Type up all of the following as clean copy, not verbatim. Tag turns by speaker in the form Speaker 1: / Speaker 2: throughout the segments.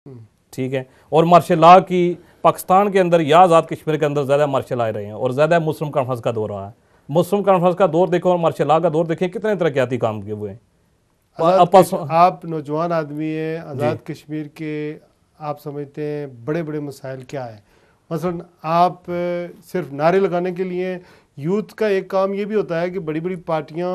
Speaker 1: ठीक है। और मार्शल लॉ की पाकिस्तान के अंदर या आज़ाद कश्मीर के अंदर ज़्यादा मार्शल आए रहे हैं और ज़्यादा मुस्लिम कॉन्फ्रेंस का दौर रहा है। मुस्लिम कॉन्फ्रेंस का दौर देखो और मार्शल लॉ का दौर देखें, कितने तरक्याती काम किए हुए हैं।
Speaker 2: आप नौजवान आदमी हैं, आज़ाद कश्मीर के आप समझते हैं बड़े बड़े मसाइल क्या है? मसलन आप सिर्फ नारे लगाने के लिए, यूथ का एक काम ये भी होता है कि बड़ी बड़ी पार्टियां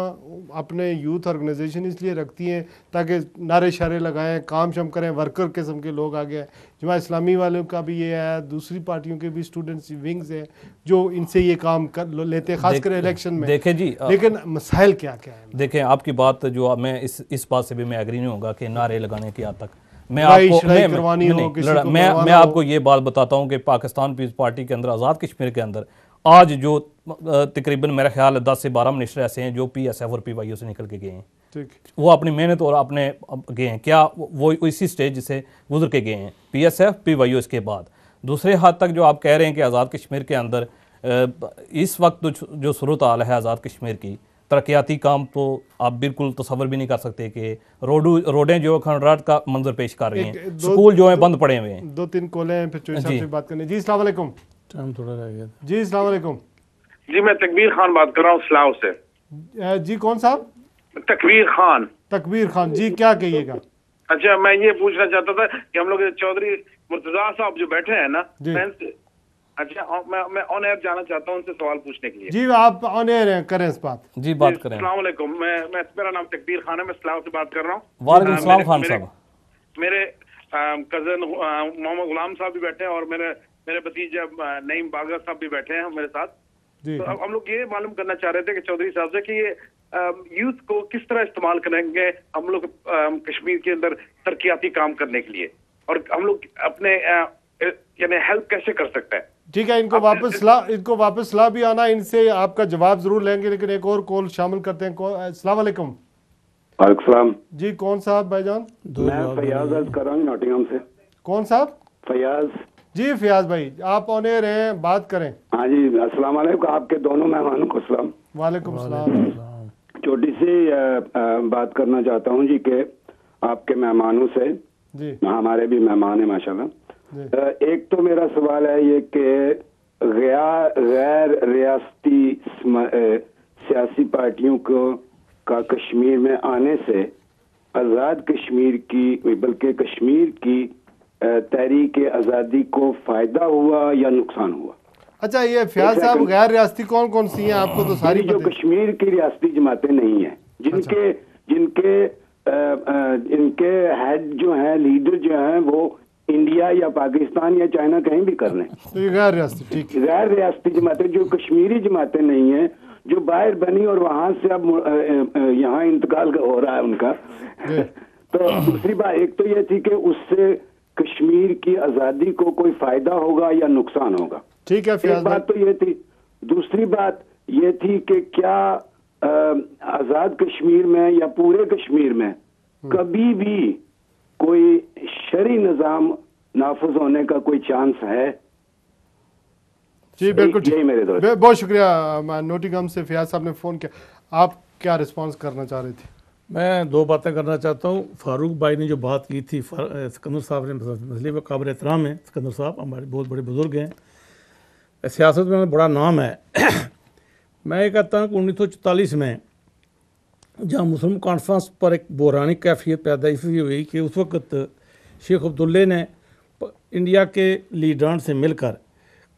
Speaker 2: अपने यूथ ऑर्गेनाइजेशन इसलिए रखती हैं ताकि नारे शारे लगाएं, काम शम करें, वर्कर किस्म के लोग आ गए। जमात इस्लामी वालों का भी ये है, दूसरी पार्टियों के भी स्टूडेंट्स विंग्स हैं जो इनसे ये काम कर लेते हैं, खासकर इलेक्शन में।
Speaker 1: देखें जी,
Speaker 2: लेकिन मसाइल क्या क्या है?
Speaker 1: देखें आपकी बात जो मैं इस बात से भी मैं एग्री नहीं होगा कि नारे लगाने की हद तक मैं आपको ये बात बताता हूँ कि पाकिस्तान पीस पार्टी के अंदर, आज़ाद कश्मीर के अंदर आज जो तकरीबन मेरा ख्याल है 10 से 12 मिनिस्टर ऐसे हैं जो PSF और PYO से निकल के गए हैं। वो अपनी मेहनत और अपने गए हैं, क्या वो इसी स्टेज से गुजर के गए हैं, PSF PYO। इसके बाद दूसरे हाथ तक जो आप कह रहे हैं कि आज़ाद कश्मीर के अंदर इस वक्त जो सूरत हाल है आज़ाद कश्मीर की, तरक्याती काम तो आप बिल्कुल तसव्वुर भी नहीं कर सकते कि रोडें जो खंडराट का मंजर पेश कर रही हैं, स्कूल जो है बंद पड़े हुए हैं।
Speaker 2: 2-3 कॉलें हैं, फिर चोई साहब से बात करने। जी अस्सलाम वालेकुम।
Speaker 3: टाइम थोड़ा रह गया
Speaker 2: जी अस्सलाम वालेकुम।
Speaker 4: जी मैं तकबीर खान बात कर रहा हूँ इस्लाह से।
Speaker 2: जी कौन साहब?
Speaker 4: तकबीर खान।
Speaker 2: तकबीर खान जी, क्या कहिएगा?
Speaker 4: अच्छा, मैं ये पूछना चाहता था कि हम लोग चौधरी मुर्तजा साहब जो बैठे हैं ना, अच्छा मैं ऑन एयर जाना चाहता हूँ उनसे सवाल पूछने के लिए।
Speaker 2: जी आप ऑन एयर हैं, करें इस बात।
Speaker 1: जी बात करें।
Speaker 4: अस्सलाम वालेकुम, मेरा नाम तकबीर खान है, मैं इस्लाह से बात कर रहा हूँ।
Speaker 1: वालेकुम सलाम खान साहब।
Speaker 4: मेरे कजन मोहम्मद गुलाम साहब भी बैठे हैं और मेरे भतीजे नईम बागा साहब भी बैठे हैं मेरे साथ। तो अब हम लोग ये मालूम करना चाह रहे थे कि चौधरी साहब से कि ये यूथ को किस तरह इस्तेमाल करेंगे हम लोग कश्मीर के अंदर तरक्याती काम करने के लिए, और हम लोग अपने यानी हेल्प कैसे कर सकते हैं।
Speaker 2: ठीक है, इनको वापस सलाह भी आना, इनसे आपका जवाब जरूर लेंगे, लेकिन एक और कॉल शामिल करते हैं। अस्सलाम वालेकुम।
Speaker 5: वालेकुम
Speaker 2: जी कौन साहब भाईजान?
Speaker 5: मैं फयाज अर्ज कर रहा हूँ नॉटिंघम से।
Speaker 2: कौन साहब?
Speaker 5: फयाज।
Speaker 2: जी फयाज भाई, आप ऑन एयर हैं, बात करें।
Speaker 5: हाँ जी, अस्सलाम वालेकुम, आपके दोनों मेहमानों को सलाम।
Speaker 2: वालेकुम सलाम।
Speaker 5: छोटी सी बात करना चाहता हूँ जी कि आपके मेहमानों से
Speaker 2: जी,
Speaker 5: हमारे भी मेहमान हैं माशाल्लाह। एक तो मेरा सवाल है ये कि गैर रियासती सियासी पार्टियों का कश्मीर में आने से आज़ाद कश्मीर की, बल्कि कश्मीर की तहरीक आज़ादी को फायदा हुआ या नुकसान हुआ? अच्छा
Speaker 2: ये फयाज साहब, गैर रियासती कौन कौन सी हैं? आपको तो सारी
Speaker 5: जो कश्मीर की रियासती जमातें नहीं है, जिनके हेड जो हैं, लीडर जो हैं, वो इंडिया या पाकिस्तान या चाइना कहीं भी कर लें,
Speaker 2: तो ये गैर रियासती। ठीक,
Speaker 5: गैर रियासती जमातें जो कश्मीरी जमातें नहीं हैं, जो बाहर बनी और वहां से अब यहाँ इंतकाल हो रहा है उनका। तो दूसरी बात एक तो ये थी कि उससे कश्मीर की आज़ादी को कोई फायदा होगा या नुकसान होगा।
Speaker 2: ठीक है,
Speaker 5: एक बात तो ये थी। दूसरी बात ये थी कि क्या आज़ाद कश्मीर में या पूरे कश्मीर में कभी भी कोई शरी निज़ाम नाफिज होने का कोई चांस है?
Speaker 2: जी बिल्कुल,
Speaker 5: यही मेरे दोस्त।
Speaker 2: बहुत शुक्रिया। नोटिंघम से फयाज साहब ने फ़ोन किया, आप क्या रिस्पांस करना चाह रहे थे?
Speaker 3: मैं दो बातें करना चाहता हूँ। फारूक भाई ने जो बात की थी, सिकंदर साहब ने मसले में काबिल एहतराम है। सिकंदर साहब हमारे बहुत बड़े बुजुर्ग हैं, सियासत में बड़ा नाम है। मैं ये कहता हूँ कि 1944 में जहाँ मुस्लिम कॉन्फ्रेंस पर एक बहरानी कैफियत पैदा इसलिए हुई कि उस वक्त शेख अब्दुल्ले ने इंडिया के लीडरान से मिलकर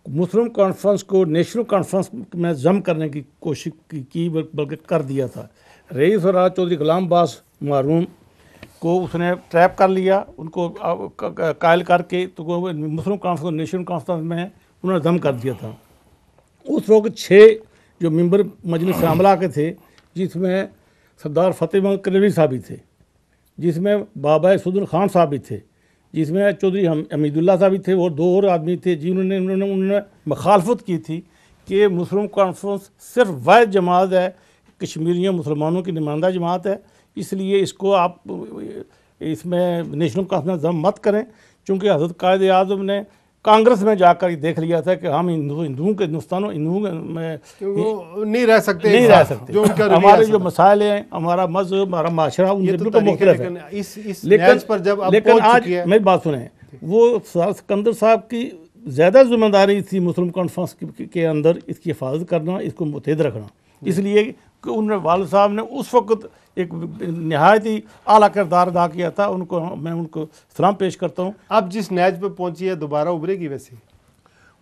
Speaker 3: मुस्लिम कॉन्फ्रेंस को नेशनल कॉन्फ्रेंस में जम करने की कोशिश की बल्कि कर दिया था। रईस और राज चौधरी गुलाम अब्बास मारूम को उसने ट्रैप कर लिया, उनको कायल करके तो मुस्लिम कॉन्फ्रेंस को नेशनल कॉन्फ्रेंस में उन्होंने दम कर दिया था। उस वक्त 6 जो मेंबर मजलिस आमला के थे, जिसमें सरदार फतेह महमूद कनवी साहब भी थे, जिसमें बाबा सुदन खान साहब भी थे, जिसमें चौधरी हमीदुल्ला साहब भी थे, और 2 और आदमी थे जिन्होंने उन्होंने मुखालफत की थी कि मुस्लिम कॉन्फ्रेंस सिर्फ वाहिद जमात है, कश्मीरियों मुसलमानों की नुमाइंदा जमात है, इसलिए इसको आप इसमें नेशनल कॉन्फ्रेंस जम मत करें। चूँकि हज़रत कायद आज़म ने कांग्रेस में जाकर देख लिया था कि हम हिंदुओं के हिंदुस्तानों में
Speaker 2: नहीं रह सकते,
Speaker 3: जो हमारे जो मसाइल हैं, हमारा मजहब, हमारा माशरा, उनसे बिल्कुल मुख्तलिफ है। लेकिन आज मेरी बात सुने, वो सिकंदर साहब की ज़्यादा जिम्मेदारी थी मुस्लिम कॉन्फ्रेंस के अंदर इसकी हिफाजत करना, इसको मुतहद रखना, इसलिए कि उन वालिद साहब ने उस वक्त एक नहायत ही आला किरदार अदा किया था। उनको मैं उनको सलाम पेश करता हूँ।
Speaker 2: अब जिस नैज पे पहुंची है दोबारा उभरेगी वैसे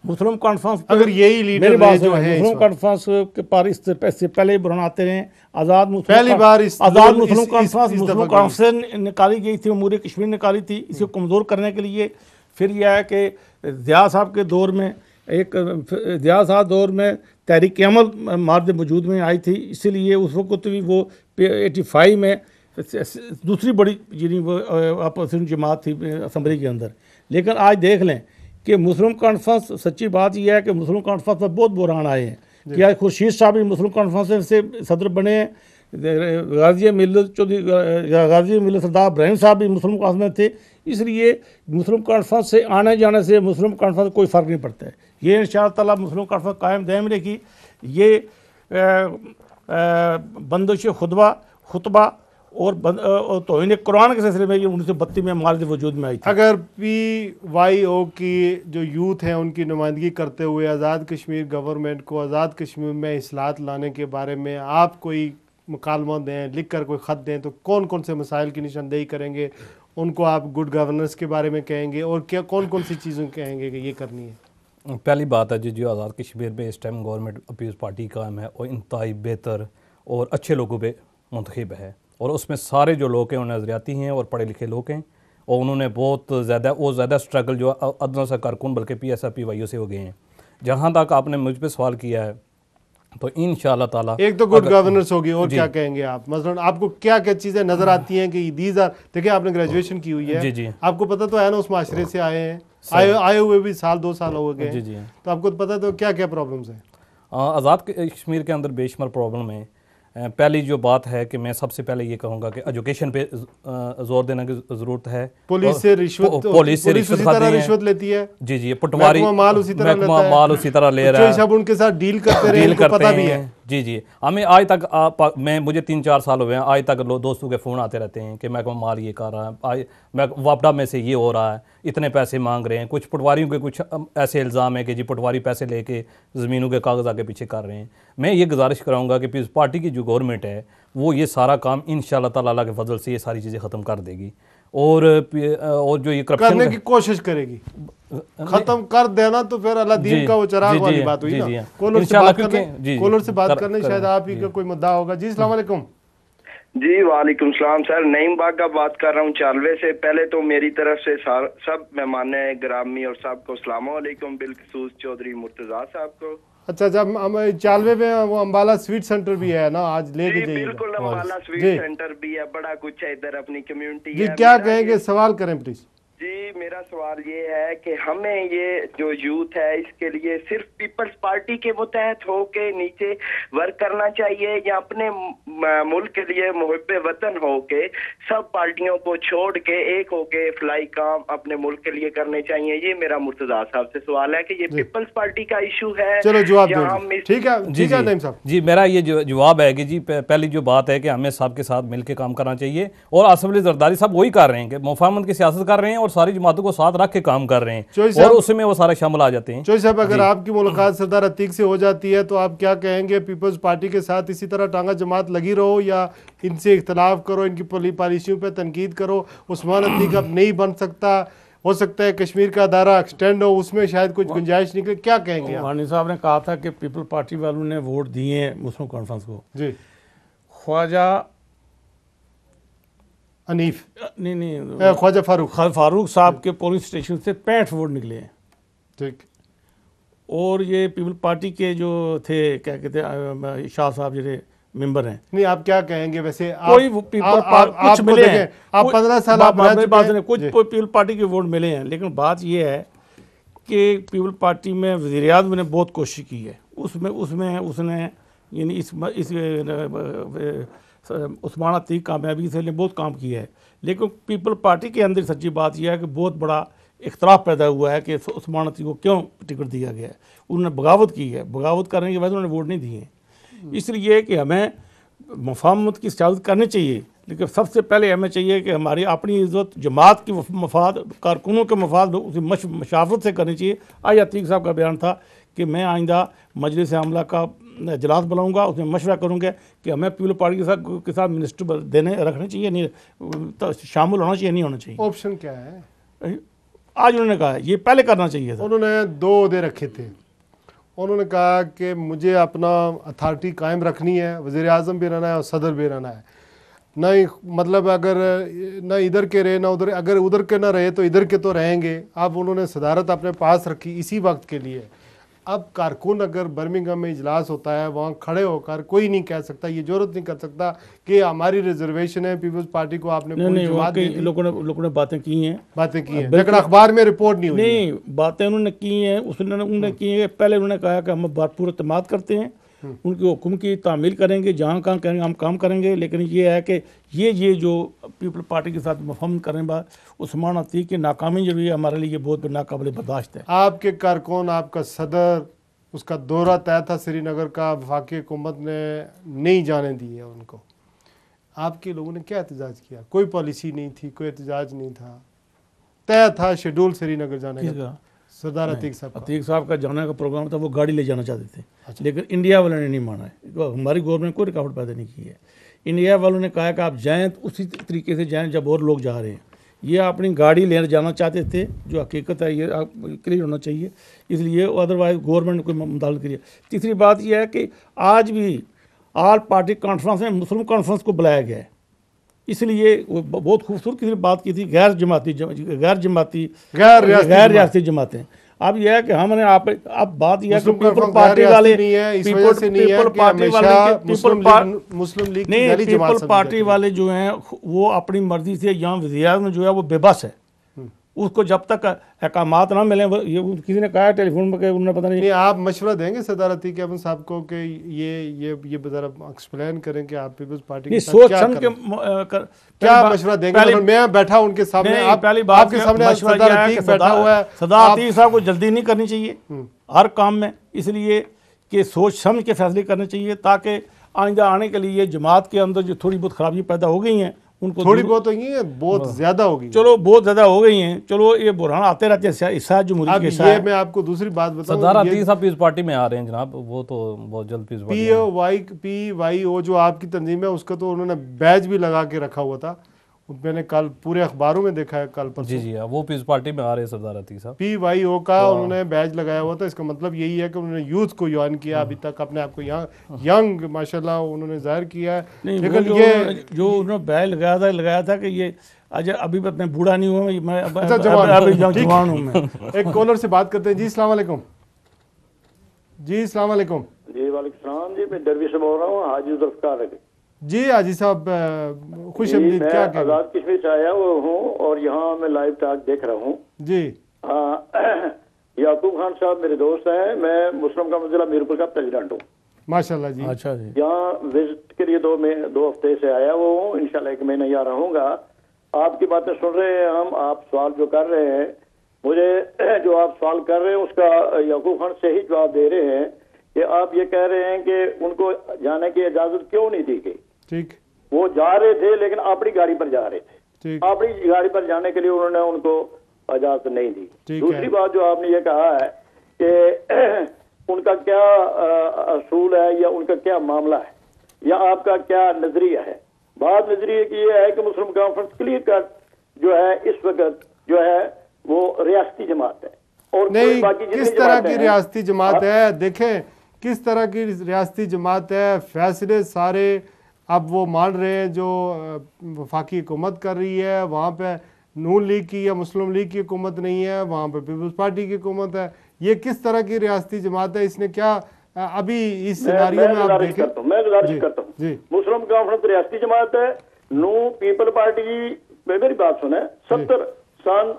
Speaker 3: मुस्लिम कॉन्फ्रेंस
Speaker 2: अगर यही लीडर
Speaker 3: मेरी बात
Speaker 2: जो है
Speaker 3: मुस्लिम कॉन्फ्रेंस के पार इससे पहले बुरानाते रहे आज़ाद
Speaker 2: पहली बार
Speaker 3: आज़ाद मुस्लिम कॉन्फ्रेंस से निकाली गई थी, अमूर कश्मीर निकाली थी इसको कमज़ोर करने के लिए। फिर यह है कि ज़िया साहब के दौर में ज़िया साहब दौर में तहरीक अमल मार्द वजूद में आई थी, इसीलिए उस वक्त भी वो 85 में दूसरी बड़ी यानी वो अपोजिशन जमात थी असम्बली के अंदर। लेकिन आज देख लें कि मुस्लिम कॉन्फ्रेंस, सच्ची बात यह है कि मुस्लिम कॉन्फ्रेंस पर बहुत बुरान आए हैं कि आज खुर्शीद साहब भी मुस्लिम कॉन्फ्रेंस से सदर बने हैं, गाजी मिल्लत चौधरी गाजी मिल्लत सरदार इब्राहिम साहब भी मुस्लिम कॉन्फ्रेंस में थे। इसलिए मुस्लिम कॉन्फ्रेंस से आने जाने से मुस्लिम कॉन्फ्रेंस कोई फ़र्क नहीं पड़ता है। ये इंशाअल्लाह ताला मुस्लिम कॉन्फ्रेंस कायम दायम रहेगी। ये बंदिश खुतबा और तौहीन कुरान के सिलसिले में ये 1932 में मार्द वजूद में आई थी।
Speaker 2: अगर PYO की जो यूथ है उनकी नुमाइंदगी करते हुए आज़ाद कश्मीर गवर्नमेंट को आज़ाद कश्मीर में इस्लाहत लाने के बारे में आप कोई मुकालमा दें, लिख कर कोई ख़त दें, तो कौन कौन से मसाइल की निशानदेही करेंगे? उनको आप गुड गवर्नेंस के बारे में कहेंगे और क्या कौन कौन सी चीज़ों कहेंगे कि ये करनी है?
Speaker 1: पहली बात है जी, जो आज़ाद कश्मीर में इस टाइम गवर्नमेंट पीपल्स पार्टी कायम है और इंतहाई बेहतर और अच्छे लोगों पे मुंतखब है, और उसमें सारे जो लोग हैं वो नज़रियाती हैं और पढ़े लिखे लोग हैं, और उन्होंने बहुत ज़्यादा स्ट्रगल जो अदना सा कारकुन बल्कि PSF-PYO से हो गए हैं। जहाँ तक आपने मुझ पर सवाल किया है तो इंशाअल्लाह ताला
Speaker 2: एक तो गुड गवर्नेंस होगी, और क्या कहेंगे आप? मसलन आपको क्या क्या चीज़ें नज़र आती हैं कि दीज आर, देखिए आपने ग्रेजुएशन की हुई है,
Speaker 1: जी
Speaker 2: आपको पता तो है ना उस माशरे से आए हैं, आए हुए भी साल 2 साल हो गए,
Speaker 1: जी
Speaker 2: तो आपको तो पता तो क्या क्या प्रॉब्लम्स हैं?
Speaker 1: आज़ाद कश्मीर के अंदर बेशुमार प्रॉब्लम है। पहली जो बात है कि मैं सबसे पहले ये कहूँगा कि एजुकेशन पे जोर देने की ज़रूरत है।
Speaker 2: पुलिस से रिश्वत लेती है।
Speaker 1: जी पटवारी
Speaker 2: माल उसी
Speaker 1: तरह ले रहा है,
Speaker 2: सब उनके साथ डील करते हैं।
Speaker 1: जी हमें आज तक मुझे 3-4 साल हुए हैं, आज तक दोस्तों के फ़ोन आते रहते हैं कि मैं माल ये कर रहा है, मैं वापडा में से ये हो रहा है, इतने पैसे मांग रहे हैं। कुछ पटवारियों के कुछ ऐसे इल्ज़ाम है कि जी पटवारी पैसे लेके ज़मीनों के कागज़ आगे पीछे कर रहे हैं। मैं ये गुजारिश कराऊंगा कि पीपल्स पार्टी की जो गवर्नमेंट है वो ये सारा काम इंशाअल्लाह ताला अल्लाह के फजल से ये सारी चीज़ें ख़त्म कर देगी, और जो ये करप्शन
Speaker 2: करने की कोशिश करेगी। खत्म कर देना तो फिर अल्लाह दीन का वो चराग वाली बात हुई ना। कॉलर से बात करने शायद आप ही का कोई मुद्दा होगा। जी अस्सलाम वालेकुम।
Speaker 6: जी वालेकुम सलाम सर, नईम बागा बात कर रहा हूँ चालवे से। पहले तो मेरी तरफ से सब मेहमान ग्रामी और सबको सलाम अलैकुम, बिलखसूस चौधरी मुर्तजा साहब को।
Speaker 2: अच्छा, जब हम चालवे में वो अम्बाला स्वीट सेंटर भी है ना, आज लेके जाइए।
Speaker 6: बिल्कुल, अम्बाला स्वीट सेंटर भी है, बड़ा कुछ है इधर, अपनी कम्युनिटी
Speaker 2: जी। क्या कहेंगे, सवाल करें प्लीज।
Speaker 6: जी मेरा सवाल ये है कि हमें ये जो यूथ है इसके लिए सिर्फ पीपल्स पार्टी के मुतहत होके नीचे वर्क करना चाहिए, या अपने मुल्क के लिए मुहिब्बे वतन होके सब पार्टियों को छोड़ के एक होके फलाई काम अपने मुल्क के लिए करने चाहिए? ये मेरा मुर्तजा साहब से सवाल है कि ये पीपल्स पार्टी का इशू है।
Speaker 2: चलो जवाब दो। ठीक है नईम साहब
Speaker 1: जी, मेरा ये जवाब है कि जी पहली जो बात है कि हमें सबके साथ मिलकर काम करना चाहिए, और आसिफ अली जरदारी साहब वही कर रहे हैं कि मुफाहमत की सियासत कर रहे हैं और सारी जमातों को साथ रख के काम कर रहे हैं, और उसमें वो सारे शामिल आ जाते हैं।
Speaker 2: चोई साहब, अगर आपकी मुलाकात सरदार अतीक से हो जाती है तो आप क्या कहेंगे? पीपल्स पार्टी के साथ इसी तरह टांगा जमात लगी रहो, या इनसे इख्तलाफ करो, इनकी पॉलिसियों पे तनकीद करो? उस्मान अतीक अब नहीं बन सकता, हो सकता है कश्मीर का दायरा एक्सटेंड हो, उसमें शायद कुछ गुंजाइश निकले, क्या कहेंगे?
Speaker 3: वानी साहब ने कहा था कि पीपल पार्टी वालों ने वोट दिए हैं मुस्लिम कॉन्फ्रेंस को। जी, ख्वाजा
Speaker 2: हनीफ
Speaker 3: नहीं
Speaker 2: ख्वाजा
Speaker 3: फारूक साहब के पोलिंग स्टेशन से 65 वोट निकले हैं।
Speaker 2: ठीक।
Speaker 3: और ये पीपल पार्टी के जो थे, क्या कहते हैं, शाह साहब जो मेंबर हैं।
Speaker 2: नहीं, आप क्या कहेंगे वैसे?
Speaker 3: कोई कुछ मिले हैं,
Speaker 2: आप 15 साल
Speaker 3: कुछ पीपल पार्टी के वोट मिले हैं, लेकिन बात ये है कि पीपल पार्टी में वज़ीर आज़म ने बहुत कोशिश की है, उसमें उसने यानी इस उस्मान अतीक कामयाबी से बहुत काम किया है। लेकिन पीपल पार्टी के अंदर सच्ची बात यह है कि बहुत बड़ा इख्तलाफ पैदा हुआ है कि उस्मान अतीक को क्यों टिकट दिया गया है। उन्होंने बगावत की है, बगावत करने के बाद उन्होंने वोट नहीं दिए। इसलिए कि हमें मुफाहमत की सियासत करनी चाहिए, लेकिन सबसे पहले हमें चाहिए कि हमारी अपनी इज्जत जमात की मफाद, कारकुनों के मफाद उसी मशावरत से करनी चाहिए। आज अतीक साहब का बयान था कि मैं आइंदा मजलिस आमला का इजलास बुलाऊंगा, उसमें मशवरा करूँगा कि हमें पीपल पार्टी के साथ मिनिस्टर देने रखने चाहिए, नहीं तो शामिल होना चाहिए, नहीं होना चाहिए।
Speaker 2: ऑप्शन क्या है?
Speaker 3: आज उन्होंने कहा ये पहले करना चाहिए था।
Speaker 2: उन्होंने 2 ओहदे रखे थे। उन्होंने कहा कि मुझे अपना अथॉरिटी कायम रखनी है, वज़ीर आज़म भी रहना है और सदर भी रहना है। नहीं मतलब अगर ना इधर के रहे ना उधर, अगर उधर के ना रहे तो इधर के तो रहेंगे। अब उन्होंने सदारत अपने पास रखी इसी वक्त के लिए। अब कारकुन अगर बर्मिंघम में इजलास होता है, वहाँ खड़े होकर कोई नहीं कह सकता, ये जरूरत नहीं कर सकता कि हमारी रिजर्वेशन है पीपल्स पार्टी को आपने पूरी जमात दी थी।
Speaker 3: लोगों ने बातें की हैं,
Speaker 2: लेकिन अखबार में रिपोर्ट नहीं हुई।
Speaker 3: नहीं, बातें उन्होंने की हैं, उन्होंने की है। भले उन्होंने कहा कि हम भरपूर इत्तेमाद करते हैं, उनके हुक्म की तामील करेंगे, जहाँ कहाँ करेंगे हम काम करेंगे। लेकिन ये है कि ये जो पीपल पार्टी के साथ मफहम करने के बाद उस्मान अतीक की नाकामी जो है हमारे लिए बहुत नाकाबिल बर्दाश्त है।
Speaker 2: आपके कारकुन, आपका सदर, उसका दौरा तय था श्रीनगर का, वफाकी हुकूमत ने नहीं जाने दी है उनको। आपके लोगों ने क्या एहतजाज किया? कोई पॉलिसी नहीं थी, कोई एहतजाज नहीं था, तय था शेड्यूल श्रीनगर जाने का। सरदार अतीक
Speaker 3: साहब का जाने का प्रोग्राम था, वो गाड़ी ले जाना चाहते थे। अच्छा। लेकिन इंडिया वालों ने नहीं माना है, हमारी गवर्नमेंट कोई रुकावट पैदा नहीं की है। इंडिया वालों ने कहा कि आप जाएँ तो उसी तरीके से जाएँ जब और लोग जा रहे हैं। ये अपनी गाड़ी लेकर जाना चाहते थे, जो हकीकत है ये क्लियर होना चाहिए, इसलिए अदरवाइज गवर्नमेंट ने कोई मुदाखलत करी। तीसरी बात यह है कि आज भी ऑल पार्टी कॉन्फ्रेंस में मुस्लिम कॉन्फ्रेंस को बुलाया गया है, इसलिए वो बहुत खूबसूरत की बात की थी, गैर रियासती जमातें। अब यह है कि हमने आप बात यह है कि पीपल पार्टी वाले पीपल पार्टी वाले जो हैं वो अपनी मर्जी से यहाँ वज़ीर में जो है वो बेबस है। उसको जब तक अहकामात ना मिले, ये किसी ने कहा टेलीफोन पर, उन्होंने पता नहीं।
Speaker 2: आप मशवरा देंगे सरदार अतीक अहमद साहब को कि ये जरा एक्सप्लेन करें कि आप पीपल्स पार्टी के
Speaker 3: सोच समझ के
Speaker 2: क्या मशवरा देंगे? मैं बैठा उनके सामने,
Speaker 3: पहली बात
Speaker 2: आपके सामने सरदार अतीक बैठा हुआ है।
Speaker 3: सरदार अतीक साहब को जल्दी नहीं करनी चाहिए हर काम में, इसलिए कि सोच समझ के फैसले करने चाहिए, ताकि आइंदा आने के लिए जमात के अंदर जो थोड़ी बहुत खराबी पैदा हो गई हैं उनको
Speaker 2: थोड़ी बहुत होगी है, बहुत ज्यादा होगी।
Speaker 3: चलो बहुत ज्यादा हो गई हैं, चलो ये बुरहान आते रहते हैं, हिस्सा जमहूरियत के हिस्सा है।
Speaker 2: मैं आपको दूसरी बात बताऊं,
Speaker 1: सरदार अतीक साहब पीस पार्टी में आ रहे हैं जनाब, वो तो बहुत जल्द
Speaker 2: PYO जो आपकी तंजीम है उसका तो उन्होंने बैज भी लगा के रखा हुआ था, मैंने कल पूरे अखबारों में देखा है कल पर।
Speaker 1: जी वो पीस पार्टी में आ रहे हैं सरदार अतीक साहब।
Speaker 2: PYO का उन्होंने बैज लगाया हुआ था। इसका मतलब यही है कि उन्होंने यूथ को ज्वाइन किया, अभी तक अपने आप को यंग माशाल्लाह उन्होंने जाहिर किया है।
Speaker 3: लेकिन ये जो उन्होंने बैज लगाया था कि ये आज अभी मैं बूढ़ा नहीं हुआ, मैं जवान हूँ। मैं
Speaker 2: एक कॉलर से बात करते हैं। जी अस्सलाम वालेकुम। जी अस्सलाम वालेकुम।
Speaker 7: जी वालेकुम सलाम जी, मैं दरवी से बोल रहा हूँ, हाजी जुल्फकार अली।
Speaker 2: जी हाजी साहब खुश आमदीद। क्या
Speaker 7: आजाद कश्मीर से आया हुआ हूँ और यहाँ मैं लाइव टॉक देख रहा हूँ।
Speaker 2: जी
Speaker 7: याकूब खान साहब मेरे दोस्त हैं, मैं मुस्लिम का जिला मीरपुर का प्रेसिडेंट हूँ।
Speaker 2: माशाल्लाह जी।
Speaker 3: अच्छा जी।
Speaker 7: यहाँ विजिट के लिए 2 हफ्ते से आया हुआ हूँ, इंशाल्लाह 1 महीना यहाँ रहूँगा। आपकी बातें सुन रहे हैं हम, आप सवाल जो कर रहे हैं, मुझे जो आप सवाल कर रहे हैं उसका याकूब खान से ही जवाब दे रहे हैं कि आप ये कह रहे हैं कि उनको जाने की इजाजत क्यों नहीं दी गई।
Speaker 2: ठीक,
Speaker 7: वो जा रहे थे लेकिन अपनी गाड़ी पर जा रहे थे, अपनी गाड़ी पर जाने के लिए उन्होंने उनको इजाजत नहीं दी। दूसरी बात जो आपने ये कहा है कि उनका क्या असूल है या उनका क्या मामला है या आपका क्या नजरिया है। बात नजरिए की ये है कि मुस्लिम कॉन्फ्रेंस क्लियर कट जो है इस वक्त जो है वो रियासती जमात है और
Speaker 2: नहीं, किस तरह की रियासती जमात है? देखें किस तरह की रियासती जमात है, फैसले सारे अब वो मान रहे हैं जो वफाकी हुकूमत कर रही है, वहाँ पे नून लीग की या मुस्लिम लीग की हुकूमत नहीं है, वहाँ पे पीपल्स पार्टी की हुकूमत है। ये किस तरह की रियासती जमात है? इसने क्या अभी इस सिनारियो में आप देखें।
Speaker 7: मैं गुजारिश करता हूँ, मुस्लिम कॉन्फ्रेंस रियासती जमात है, नू पीपल पार्टी। मेरी बात सुने,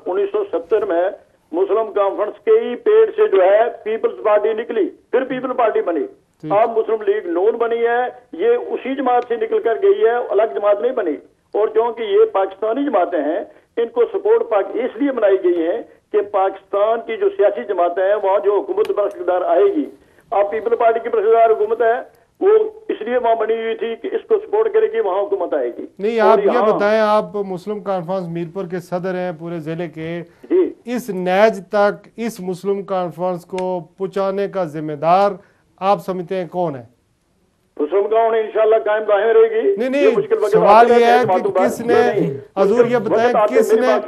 Speaker 7: 1970 में मुस्लिम कॉन्फ्रेंस के ही पेड़ से जो है पीपल्स पार्टी निकली, फिर पीपल पार्टी बनी, अब मुस्लिम लीग नून बनी है। ये उसी जमात से निकल कर गई है, अलग जमात नहीं बनी। और क्योंकि ये पाकिस्तानी जमातें हैं, इनको सपोर्ट इसलिए बनाई गई है कि पाकिस्तान की जो सियासी जमातें हैं वहां जो हुकूमत बरख्तियार आएगी, अब पीपल पार्टी की बरख्तियार हुकूमत है, वो इसलिए वहां बनी हुई थी कि इसको सपोर्ट करेगी, वहां हुकूमत आएगी।
Speaker 2: नहीं, आप ये बताएं, आप मुस्लिम कॉन्फ्रेंस मीरपुर के सदर हैं पूरे जिले के, इस नैज तक इस मुस्लिम कॉन्फ्रेंस को पहुंचाने का जिम्मेदार आप समझते हैं कौन है?
Speaker 7: मुस्लिम कौन है? इंशाल्लाह कायम दायम रहेगी।
Speaker 2: नहीं, सवाल ये है कि किसने, हजूर ये बताएं किसने,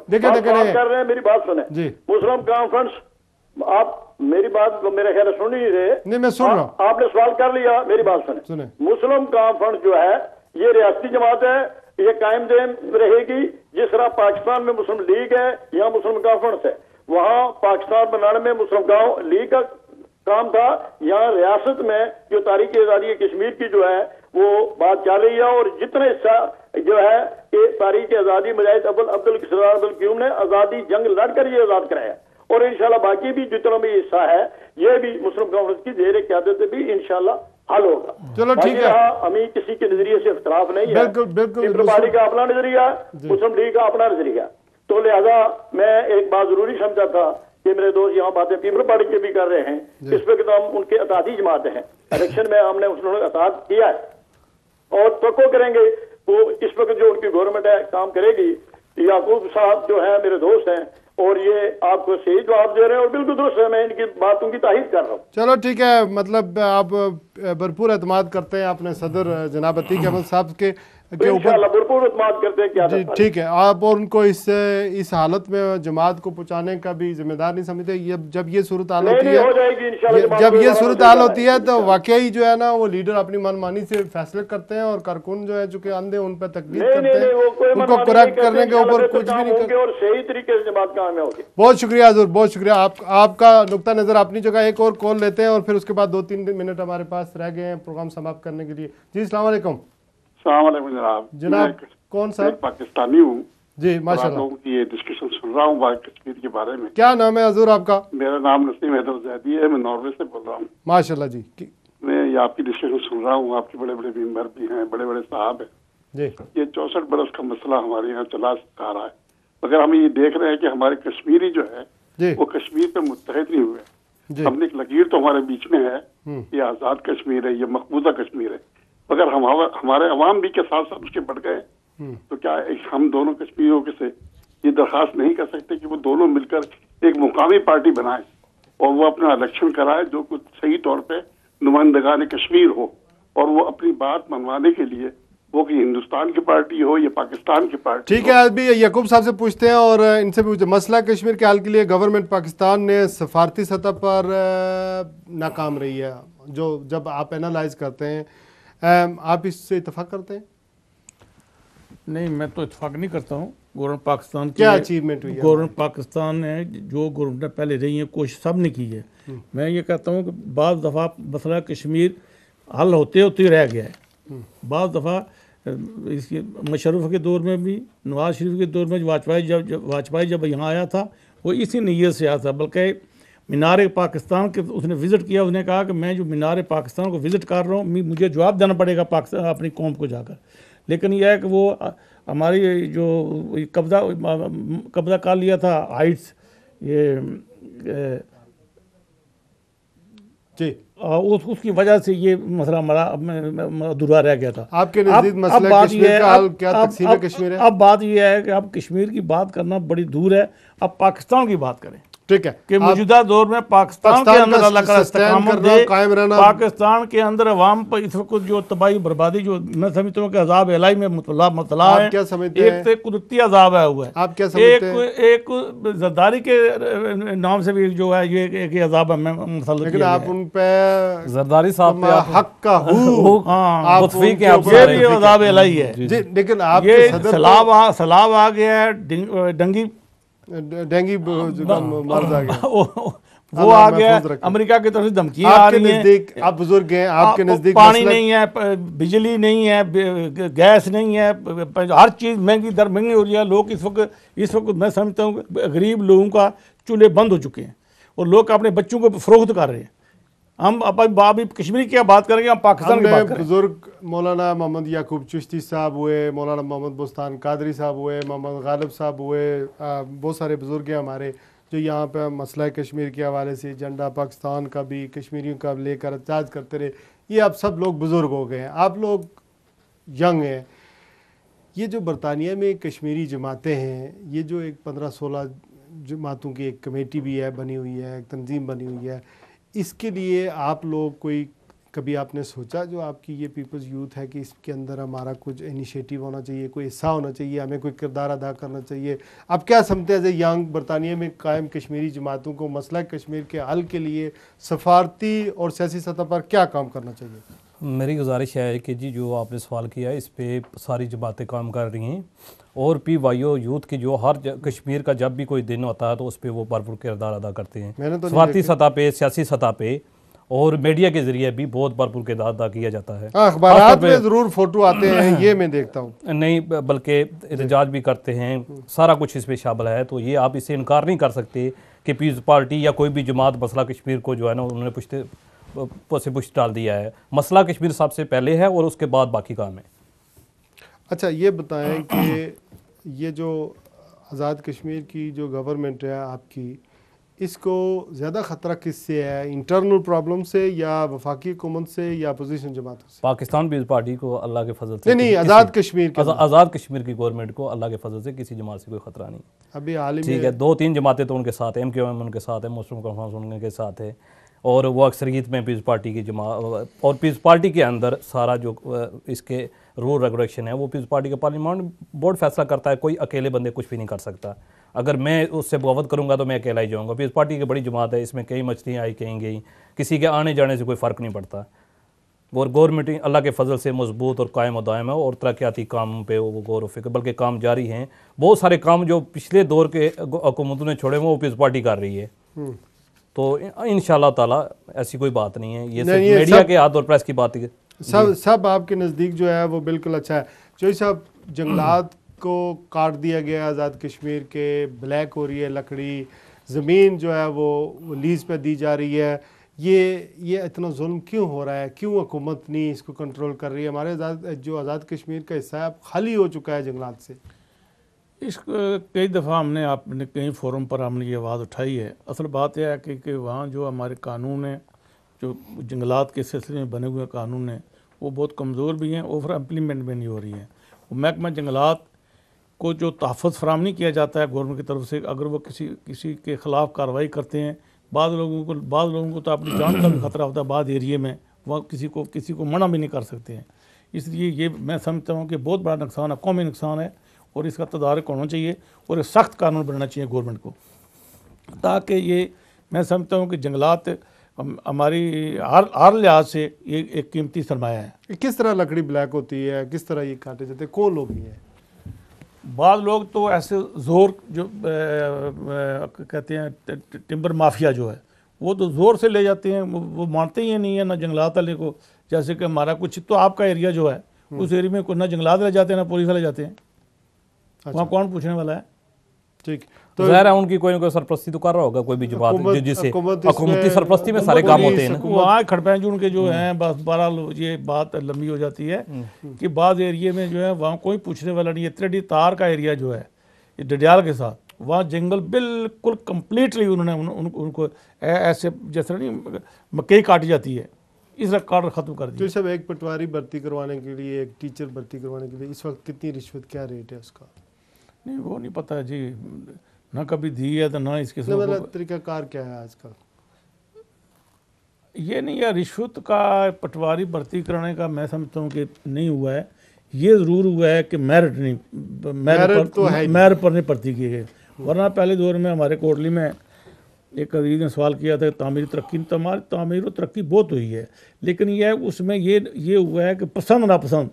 Speaker 2: देखें
Speaker 7: कर रहे हैं, मेरी बात सुने
Speaker 2: जी।
Speaker 7: मुस्लिम कॉन्फ्रेंस, आप मेरी बात मेरे ख्याल सुन ही रहे।
Speaker 2: नहीं, मैं सुन रहा हूँ,
Speaker 7: आपने सवाल कर लिया, मेरी बात सुने। मुस्लिम कॉन्फ्रेंस जो है ये रियासती जमात है, ये कायम दायम रहेगी। जिस तरह पाकिस्तान में मुस्लिम लीग है, यहाँ मुस्लिम कॉन्फ्रेंस है, वहाँ पाकिस्तान बनाने में मुस्लिम लीग का काम था। यहाँ रियासत में जो तारीख आज़ादी कश्मीर की जो है वो बात चल रही है, और जितने हिस्सा जो है कि तारीख आज़ादी मुजाहिद अब्दुल क्यूम ने आज़ादी जंग लड़कर ये आज़ाद कराया, और इंशाल्लाह बाकी भी जितना भी हिस्सा है ये भी मुस्लिम कॉन्फ्रेंस की ज़ेर क़यादत भी इंशाल्लाह हल होगा।
Speaker 2: चलो ठीक है,
Speaker 7: हमें किसी के नजरिए से इख्तलाफ नहीं है।
Speaker 2: बिल्कुल बिल्कुल,
Speaker 7: पार्टी का अपना नजरिया, मुस्लिम लीग का अपना नजरिया। तो लिहाजा मैं एक बात जरूरी समझा था कि मेरे दोस्त यहाँ बातें पीपल पार्टी के भी कर रहे हैं, इस वक्त हम उनके अतादी जमात हैं, इलेक्शन में हमने उन्होंने अताद किया है और तो करेंगे। वो इस वक्त जो उनकी गवर्नमेंट है काम करेगी। याकूब साहब जो है मेरे दोस्त हैं और ये आपको सही जवाब दे रहे हैं और बिल्कुल दुरुस्त है, मैं इनकी बातों की तारीफ कर रहा हूँ।
Speaker 2: चलो ठीक है, मतलब आप भरपूर एतमाद करते हैं अपने सदर जनाब अतीक अहमद साहब के ऊपर,
Speaker 7: भरपूर एतमाद करते हैं। क्या
Speaker 2: जी ठीक है, आप और उनको इस हालत में जमात को पहुंचाने का भी जिम्मेदार नहीं समझते? जब ये सूरत हाल होती है, जब ये सूरत हाल होती है तो वाकई जो है ना वो लीडर अपनी मनमानी से फैसले करते हैं और कारकुन जो है चूंकि अंधे उन पर तकलीफ करते हैं, उनको करेक्ट करने के ऊपर कुछ भी नहीं करते
Speaker 7: और सही तरीके से जमात काम होगी।
Speaker 2: बहुत शुक्रिया हजूर, बहुत शुक्रिया। आपका नुक्ता नजर अपनी जगह। एक और कॉल लेते हैं और फिर उसके बाद 2-3 मिनट हमारे पास रह गए हैं प्रोग्राम समाप्त करने के लिए। जी अस्सलाम वालेकुम।
Speaker 8: जनाब
Speaker 2: कौन सा?
Speaker 8: पाकिस्तानी हूँ
Speaker 2: जी, माशाल्लाह।
Speaker 8: लोगों की ये डिस्कशन सुन रहा हूँ कश्मीर के बारे में।
Speaker 2: क्या नाम है हजूर आपका?
Speaker 8: मेरा नाम नसीम हैदर जैदी है, मैं नॉर्वे से बोल रहा हूँ।
Speaker 2: माशाल्लाह जी।
Speaker 8: मैं ये आपकी डिस्कशन सुन रहा हूँ, आपके बड़े बड़े मेंबर भी हैं, बड़े बड़े साहब हैं
Speaker 2: जी।
Speaker 8: ये 64 बरस का मसला हमारे यहाँ चला आ रहा है, मगर हम ये देख रहे हैं कि हमारे कश्मीरी जो है वो कश्मीर पे मुत्तहद नहीं हुए। हमने एक लकीर तो हमारे बीच में है, ये आज़ाद कश्मीर है, ये मकबूजा कश्मीर है, मगर हमारे अवाम भी के साथ साथ उसके बढ़ गए। तो क्या हम दोनों कश्मीरियों के से ये दरखास्त नहीं कर सकते कि वो दोनों मिलकर एक मुकामी पार्टी बनाए और वो अपना इलेक्शन कराए जो कुछ सही तौर पे नुमाइंदगान कश्मीर हो, और वो अपनी बात मनवाने के लिए वो कि हिंदुस्तान की पार्टी हो या पाकिस्तान की पार्टी।
Speaker 2: ठीक है, अभी याकूब साहब से पूछते हैं और इनसे पूछते हैं। मसला कश्मीर के हल के लिए गवर्नमेंट पाकिस्तान ने सफारती सतह पर नाकाम रही है, जो जब आप एनालाइज करते हैं आप इससे इत्तेफाक करते हैं?
Speaker 3: नहीं, मैं तो इत्तेफाक नहीं करता हूँ। गवर्नमेंट पाकिस्तान
Speaker 2: क्या अचीवमेंट हुई है?
Speaker 3: गवर्नमेंट पाकिस्तान ने जो गवर्नमेंट पहले रही है कोशिश सब ने की है। मैं ये कहता हूँ कि बाज़ दफ़ा मसला कश्मीर हल होते होते रह गया है। बाज़ दफ़ा इसके मुशर्रफ के दौर में भी, नवाज शरीफ के दौर में वाजपेयी जब यहाँ आया था वो इसी नीयत से आया था, बल्कि मीनार पाकिस्तान के उसने विज़िट किया। उसने कहा कि मैं जो मीनार पाकिस्तान को विज़िट कर रहा हूँ मुझे जवाब देना पड़ेगा पाकिस्तान अपनी कौम को जाकर। लेकिन यह है कि वो हमारी जो कब्ज़ा कर लिया था हाइट्स, ये
Speaker 2: जी
Speaker 3: उसकी वजह से ये मसला हमारा अधूरा रह गया था।
Speaker 2: आपके नज़दीक मसला कश्मीर का हल क्या तकसीम कश्मीर है?
Speaker 3: अब बात यह है कि अब कश्मीर की बात करना बड़ी दूर है, अब पाकिस्तान की बात करें।
Speaker 2: ठीक है
Speaker 3: कि मौजूदा दौर में पाकिस्तान के अंदर अल्लाह का इस्तेकामत दे, पाकिस्तान के अंदर अवाम पर इस वक्त जो तबाही बर्बादी जो मैं समझता हूँ कि अजाब इलाही में मुतला है।
Speaker 2: क्या समझते हैं?
Speaker 3: एक तो कुदरती अजाब है हुआ है,
Speaker 2: आप क्या समझते हैं?
Speaker 3: एक जरदारी के नाम से भी जो है ये एक अजाब है।
Speaker 2: लेकिन आप उन पे
Speaker 1: जरदारी साहब पे
Speaker 2: हक का
Speaker 3: ये अजाब इलाही है।
Speaker 2: लेकिन आप
Speaker 3: ये सैलाब आ गया है,
Speaker 2: डेंगी मर्ज आ गया,
Speaker 3: वो आ गया। अमेरिका की तरफ से धमकियां आ रही हैं।
Speaker 2: आप बुजुर्ग हैं, आपके नजदीक
Speaker 3: पानी नहीं है, बिजली नहीं है, गैस नहीं है, हर चीज़ महंगी हो रही है। लोग इस वक्त मैं समझता हूँ गरीब लोगों का चूल्हे बंद हो चुके हैं और लोग अपने बच्चों को फरोख्त कर रहे हैं। हम अभी कश्मीर की बात करेंगे, हम पाकिस्तान की बात करें।
Speaker 2: बुजुर्ग मौलाना मोहम्मद याकूब चिश्ती साहब हुए, मौलाना मोहम्मद बुस्तान कादरी साहब हुए, मोहम्मद गालिब साहब हुए, बहुत सारे बुजुर्ग हैं हमारे जो यहाँ पे मसला कश्मीर के हवाले से झंडा पाकिस्तान का भी कश्मीरियों का लेकर एहतजाज करते रहे। ये अब सब लोग बुज़ुर्ग हो गए हैं, आप लोग यंग हैं। ये जो बरतानिया में कश्मीरी जमातें हैं, ये जो एक 15-16 जमातों की एक कमेटी भी है बनी हुई है, एक तंजीम बनी हुई है, इसके लिए आप लोग कोई कभी आपने सोचा जो आपकी ये पीपल्स यूथ है कि इसके अंदर हमारा कुछ इनिशिएटिव होना चाहिए, कोई हिस्सा होना चाहिए, हमें कोई किरदार अदा करना चाहिए? आप क्या समझते हैं एज यंग बरतानिया में कायम कश्मीरी जमातों को मसला कश्मीर के हल के लिए सफारती और सियासी सतह पर क्या काम करना चाहिए?
Speaker 1: मेरी गुजारिश है कि जी जो आपने सवाल किया इस पे सारी जमातें काम कर रही हैं और PYO यूथ की जो हर कश्मीर का जब भी कोई दिन होता है तो उस पर वो भरपूर किरदार अदा करते हैं, सफारती सतह पे, सियासी सतह पे और मीडिया के जरिए भी बहुत भरपूर किरदार अदा किया जाता है।
Speaker 2: अखबारात में ज़रूर फोटो आते हैं, ये मैं देखता हूँ।
Speaker 1: नहीं, बल्कि एहतजाज भी करते हैं, सारा कुछ इसमें शामिल है। तो ये आप इसे इनकार नहीं कर सकते कि पीपल्स पार्टी या कोई भी जमात मसला कश्मीर को जो है ना उन्होंने पुष्ट डाल दिया है। मसला कश्मीर सबसे पहले है और उसके बाद बाकी काम है।
Speaker 2: अच्छा, ये बताएं कि ये जो आज़ाद कश्मीर की जो गवर्नमेंट है आपकी, इसको ज़्यादा ख़तरा किससे है, इंटरनल प्रॉब्लम से या वफाकी हुकूमत से या अपोजिशन जमातों से?
Speaker 1: पाकिस्तान पीपल्स पार्टी को अल्लाह के फजल से
Speaker 2: नहीं, आज़ाद कश्मीर
Speaker 1: की गवर्नमेंट को अल्लाह के फजल से किसी जमात से कोई ख़तरा नहीं।
Speaker 2: अभी हाल ही
Speaker 1: ठीक है, 2-3 जमातें तो उनके साथ है, MQM उनके साथ है, मुस्लिम कॉन्फ्रेंस उनके साथ है और वो अक्सरियत में पीपल्स पार्टी की जमात और पीपल्स पार्टी के अंदर सारा जो इसके रूल रेगुलेशन है वो पीपल्स पार्टी का पार्लियामेंट बोर्ड फैसला करता है। कोई अकेले बंदे कुछ भी नहीं कर सकता। अगर मैं उससे बगावत करूंगा तो मैं अकेला ही जाऊंगा। पीपल्स पार्टी की बड़ी जमात है, इसमें कई मछलियाँ आई कहीं गई, किसी के आने जाने से कोई फ़र्क नहीं पड़ता और गवर्नमेंट अल्लाह के फजल से मजबूत और कायम दायम है और तरक्याती काम पे वो गौर फिक्र, बल्कि काम जारी हैं। बहुत सारे काम जो पिछले दौर के हुकूमतों ने छोड़े वो पीपल्स पार्टी कर रही है। तो इंशाअल्लाह ताला ऐसी कोई बात नहीं है, ये सिर्फ मीडिया के हाथ और प्रेस की बात है।
Speaker 2: सब आपके नज़दीक जो है वो बिल्कुल अच्छा है। चौधरी साहब, जंगलात को काट दिया गया आज़ाद कश्मीर के, ब्लैक हो रही है लकड़ी, ज़मीन जो है वो लीज़ पे दी जा रही है, ये इतना जुल्म क्यों हो रहा है? क्यों हुकूमत नहीं इसको कंट्रोल कर रही है? हमारे जो आज़ाद कश्मीर का हिस्सा है खाली हो चुका है जंगलात से।
Speaker 3: इस कई दफ़ा हमने आपने कई फोरम पर हमने ये आवाज़ उठाई है। असल बात यह है कि वहाँ जो हमारे कानून हैं, जो जंगलात के सिलसिले में बने हुए कानून हैं, वो बहुत कमज़ोर भी हैं और फिर इम्प्लीमेंट भी नहीं हो रही हैं। महकमा जंगलात को जो तहफ़्फ़ुज़ फराहम नहीं किया जाता है गवर्नमेंट की तरफ से, अगर वो किसी के ख़िलाफ़ कार्रवाई करते हैं, बाद लोगों को तो अपनी जान का भी ख़तरा होता है। बाद एरिए में वह किसी को मना भी नहीं कर सकते हैं। इसलिए ये मैं समझता हूँ कि बहुत बड़ा नुकसान है, कौमी नुकसान है और इसका तदारक होना चाहिए और एक सख्त कानून बनाना चाहिए गवर्नमेंट को, ताकि ये मैं समझता हूँ कि जंगलात हमारी हर लिहाज से ये एक कीमती सरमाया है।
Speaker 2: किस तरह लकड़ी ब्लैक होती है, किस तरह ये काटे जाते हैं, कौन लोग हैं?
Speaker 3: बाद लोग तो ऐसे ज़ोर जो कहते हैं टिम्बर माफिया जो है, वो तो ज़ोर से ले जाते हैं, वो मानते ही नहीं है ना जंगलात वाले को। जैसे कि हमारा कुछ तो आपका एरिया जो है उस एरिया में ना जंगलात वाले जाते हैं ना पुलिस वाले जाते हैं। अच्छा। वहाँ कौन पूछने वाला है?
Speaker 2: ठीक,
Speaker 1: तो ज़ाहिर है उनकी कोई ना कोई सरपरस्ती तो कर रहा होगा कोई भी जमात जिससे हुकूमती सरपरस्ती में सारे काम होते हैं ना।
Speaker 3: वहाँ खड़पैंच उनके जो हैं बस 12 ये बात लंबी हो जाती है कि बाद एरिया में जो है वहाँ कोई पूछने वाला नहीं है। त्रेडी तार का एरिया जो है ये डडियाल के साथ, वहाँ जंगल बिल्कुल कम्प्लीटली उन्होंने उनको ऐसे जैसे नहीं मकई काटी जाती है, इस रिकॉर्ड ख़त्म कर दिया।
Speaker 2: तो सब एक पटवारी भर्ती करवाने के लिए, एक टीचर भर्ती करवाने के लिए इस वक्त कितनी रिश्वत, क्या रेट है उसका?
Speaker 3: नहीं वो नहीं पता जी, ना कभी दी है तो ना इसके
Speaker 2: तरीकाकार क्या है आजकल?
Speaker 3: ये नहीं है रिश्वत का पटवारी भर्ती कराने का मैं समझता हूँ कि नहीं हुआ है। ये ज़रूर हुआ है कि मेरिट पर नहीं भर्ती किए गए, वरना पहले दौर में हमारे कोटली में एक अजीज ने सवाल किया था तामीर तरक्की, तामीर और तरक्की बहुत हुई है, लेकिन यह उसमें ये हुआ है कि पसंद नापसंद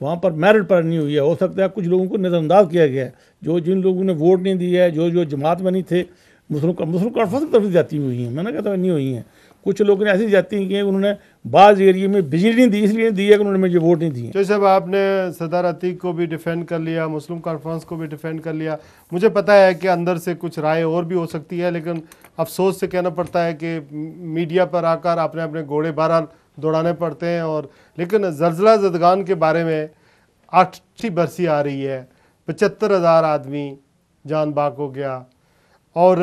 Speaker 3: वहाँ पर मेरिट पर नहीं हुई है। हो सकता है कुछ लोगों को नज़रअंदाज किया गया है, जिन लोगों ने वोट नहीं दिया है, जो जमात में नहीं थे, मुस्लिम कॉन्फ्रेंस की तरफ जाती हुई हैं, मैंने कहता नहीं हुई हैं। कुछ लोग ने ऐसी जाती हैं कि उन्होंने बाज़ एरिया में बिजली नहीं दी, इसलिए दी है कि उन्होंने मुझे वोट नहीं दिए।
Speaker 2: तो साहब आपने सदर अतीक को भी डिफेंड कर लिया, मुस्लिम कॉन्फ्रेंस को भी डिफेंड कर लिया। मुझे पता है कि अंदर से कुछ राय और भी हो सकती है, लेकिन अफसोस से कहना पड़ता है कि मीडिया पर आकर आपने अपने घोड़े बहरहाल दौड़ाने पड़ते हैं। और लेकिन ज़लज़ला ज़दगान के बारे में 8वीं बरसी आ रही है, 75,000 आदमी जान बाक हो गया। और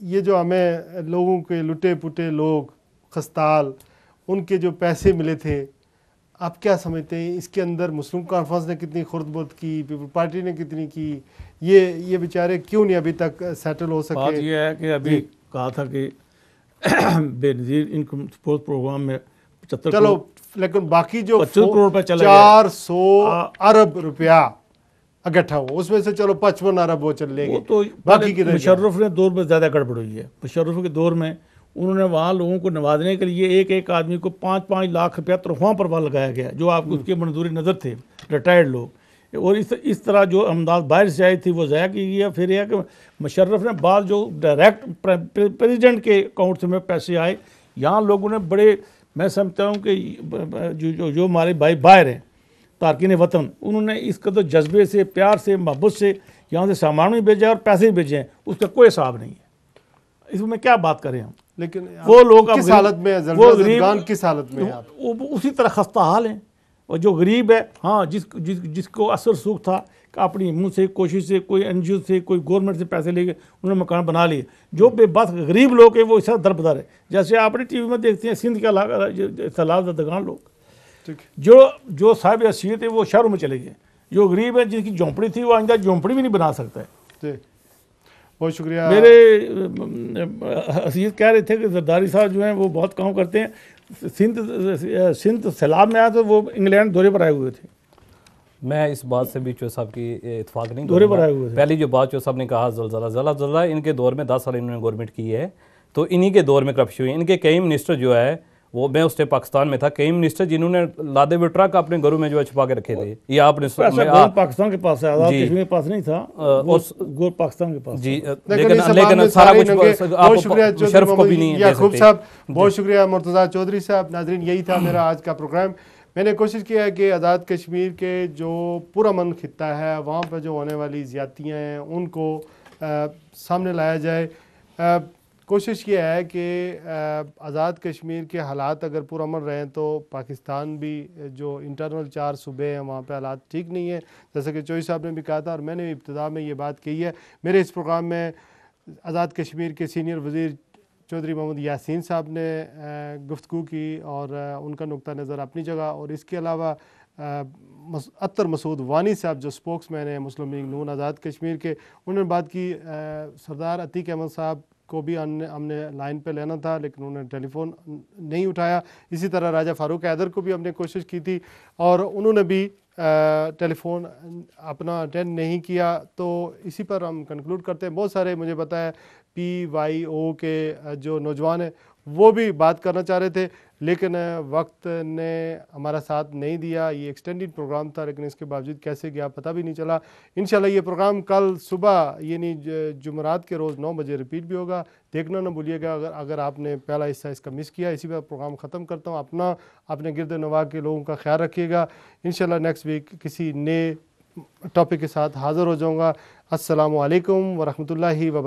Speaker 2: ये जो हमें लोगों के लुटे पुटे लोग खस्ताल, उनके जो पैसे मिले थे, आप क्या समझते हैं इसके अंदर मुस्लिम कॉन्फ्रेंस ने कितनी खुर्द-बुर्द की, पीपल पार्टी ने कितनी की, ये बेचारे क्यों नहीं अभी तक सेटल हो सके?
Speaker 3: बात ये है कि अभी कहा था कि बेनज़ीर इनकम सपोर्ट प्रोग्राम में 75
Speaker 2: चलो, लेकिन बाकी जो
Speaker 3: 25 करोड़ रुपए चला
Speaker 2: 400 अरब रुपया इकट्ठा हुआ, उसमें से चलो 55 अरब वो चल लेंगे,
Speaker 3: तो
Speaker 2: बाकी किधर?
Speaker 3: मुशर्रफ ने दौर में ज़्यादा गड़बड़ हुई है। मुशर्रफ के दौर में उन्होंने वहाँ लोगों को नवाजने के लिए एक एक आदमी को 5-5 लाख रुपया तनख्वाह पर वहाँ लगाया गया, जो आपको उसके मंजूरी नज़र थे, रिटायर्ड लोग। और इस तरह जो अमदाद बाहर से आई थी वो ज़ाया की गया। फिर यह कि मुशर्रफ ने बाद जो डायरेक्ट प्रेसिडेंट के अकाउंट में पैसे आए, यहाँ लोगों ने बड़े, मैं समझता हूँ कि जो हमारे भाई बाहर हैं तारकीन वतन, उन्होंने इस कदर जज्बे से, प्यार से, मोहब्बत से यहाँ से सामान भी भेजा और पैसे भी भेजे हैं, उसका कोई हिसाब नहीं है। इसमें क्या बात करें हम?
Speaker 2: लेकिन
Speaker 3: वो लोग
Speaker 2: किस हालत में है, वो गरीब किस हालत में है?
Speaker 3: वो उसी तरह खस्ता हाल है। और जो गरीब है, हाँ, जिसको असर सूख था कि अपनी मुँह से, कोशिश से, कोई NGO से, कोई गवर्नमेंट से पैसे लेके उन्होंने मकान बना लिए। जो बेबस गरीब लोग हैं वो इस दरबदर है। जैसे आपने TV में देखते हैं सिंध के सैलाब दगान लोग, जो साहिब हैसियत है वो शहरों में चले गए। जो गरीब है, जिनकी झोंपड़ी थी, वो आइंदा झोंपड़ी भी नहीं बना सकता है।
Speaker 2: बहुत शुक्रिया।
Speaker 3: मेरे हसीद कह रहे थे कि जरदारी साहब जो हैं वो बहुत काम करते हैं। सिंध सैलाब में आया तो वो इंग्लैंड दौरे पर आए हुए थे।
Speaker 1: मैं इस बात से भी चो साहब की इत्फाक नहीं
Speaker 3: दौरे पर आए हुए थे।
Speaker 1: पहली जो बात चो साहब ने कहा जलजला इनके दौर में 10 साल इन्होंने गवर्नमेंट की है, तो इन्हीं के दौर में करप्शन हुई। इनके कई मिनिस्टर जो है, वो मैं उस टाइम पाकिस्तान में था, कई मिनिस्टर जिन्होंने लादे हुए ट्रक अपने घरों में जो है छुपा के रखे थे। ये आपने
Speaker 3: पाकिस्तान के पास है, आज़ाद कश्मीर के पास नहीं था, और पाकिस्तान के पास
Speaker 1: जी। लेकिन सारा कुछ शर्फ को भी नहीं है।
Speaker 2: खूब साहब, बहुत शुक्रिया मुर्तज़ा चौधरी साहब। नाज़रीन, यही था मेरा आज का प्रोग्राम। मैंने कोशिश किया है कि आज़ाद कश्मीर के जो पुरअमन खित्ता है, वहाँ पर जो होने वाली ज़्यादतियाँ हैं उनको सामने लाया जाए। कोशिश किया है कि आज़ाद कश्मीर के हालात अगर पुरअमन रहें तो पाकिस्तान भी जो इंटरनल 4 सूबे हैं वहाँ पे हालात ठीक नहीं है, जैसा कि चौधरी साहब ने भी कहा था और मैंने इब्तिदा में ये बात कही है। मेरे इस प्रोग्राम में आज़ाद कश्मीर के सीनियर वज़ीर चौधरी मोहम्मद यासीन साहब ने गुफ्तगू की और उनका नुक्ता नज़र अपनी जगह, और इसके अलावा अत्तर मसूद वानी साहब जो स्पोक्समैन हैं मुस्लिम लीग नून आज़ाद कश्मीर के, उन्होंने बात की। सरदार अतीक अहमद साहब को भी हमने लाइन पे लेना था, लेकिन उन्होंने टेलीफोन नहीं उठाया। इसी तरह राजा फारूक हैदर को भी हमने कोशिश की थी और उन्होंने भी टेलीफोन अपना अटेंड नहीं किया। तो इसी पर हम कंक्लूड करते हैं। बहुत सारे मुझे पता है PYO के जो नौजवान हैं वो भी बात करना चाह रहे थे, लेकिन वक्त ने हमारा साथ नहीं दिया। ये एक्सटेंडेड प्रोग्राम था, लेकिन इसके बावजूद कैसे गया पता भी नहीं चला। इंशाल्लाह ये प्रोग्राम कल सुबह यानी जुमेरात के रोज़ 9 बजे रिपीट भी होगा, देखना ना भूलिएगा अगर आपने पहला हिस्सा इसका मिस किया। इसी पर प्रोग्राम ख़त्म करता हूँ। अपने गिरद नवाह के लोगों का ख्याल रखिएगा। इंशाल्लाह नेक्स्ट वीक किसी नए टॉपिक के साथ हाज़िर हो जाऊँगा। अस्सलामु अलैकुम व रहमतुल्लाहि व